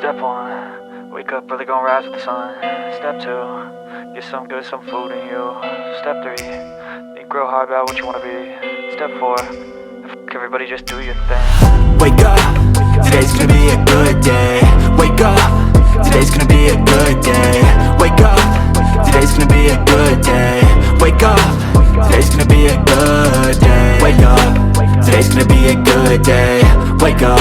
Step 1, wake up early, gonna rise with the sun. Step 2, get some good, some food in you. Step 3, think real hard about what you wanna be. Step 4, everybody just do your thing. Wake up, today's gonna be a good day. Wake up, today's gonna be a good day. Wake up, today's gonna be a good day. Wake up, today's gonna be a good day. Wake up, today's gonna be a good day. Wake up,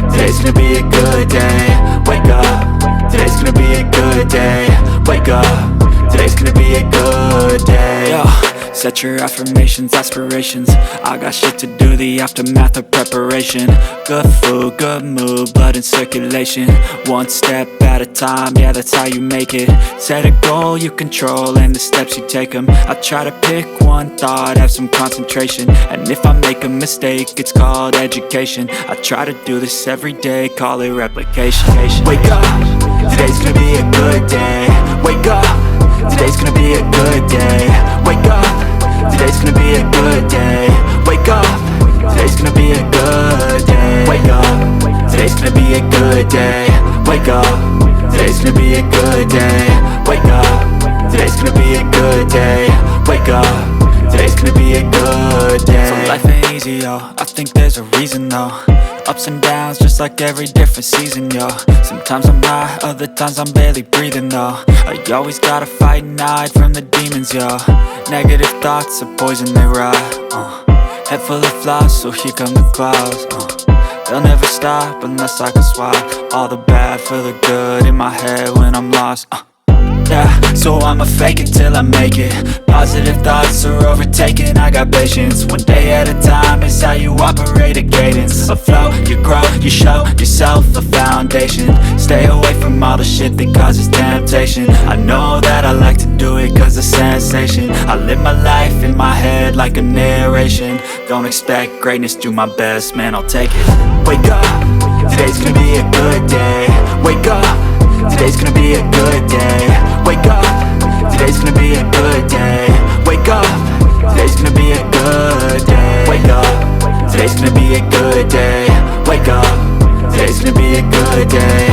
today's gonna be a good day. Wake up, today's gonna be a good day. Wake up, today's gonna be a good day. Yo, set your affirmations, aspirations. I got shit to do, the aftermath of preparation. Good food, good mood, blood in circulation. One step at a time, yeah, that's how you make it. Set a goal you control and the steps you take them. I try to pick one thought, have some concentration. And if I make a mistake, it's called education. I try to do this every day, call it replication. Wake up, today's gonna be a good day. Wake up, today's gonna be a good day. Wake up, today's gonna be a good day. Wake up, today's gonna be a good day. Wake up, today's gonna be a good day. Wake up, today's gonna be a good day. Wake up, today's gonna be a good day. Wake up, today's gonna be a good day. So life ain't easy, yo, I think there's a reason though. Ups and downs, just like every different season, yo. Sometimes I'm high, other times I'm barely breathing, though. I always gotta fight and hide from the demons, yo. Negative thoughts are poison, they rot. Head full of flies, so here come the clouds. They'll never stop unless I can swap all the bad for the good in my head when I'm lost. Yeah, so I'ma fake it till I make it. Positive thoughts are overtaken, I got patience. One day at a time is how you operate a cadence. A flow, you grow, you show yourself a foundation. Stay away from all the shit that causes temptation. I know that I like to do it cause it's sensation. I live my life in my head like a narration. Don't expect greatness, do my best, man, I'll take it. Wake up, today's gonna be a good day. Wake up, today's gonna be a good day. Wake up, today's gonna be a good day. Wake up, today's gonna be a good day. Wake up, today's gonna be a good day. Wake up, today's gonna be a good day.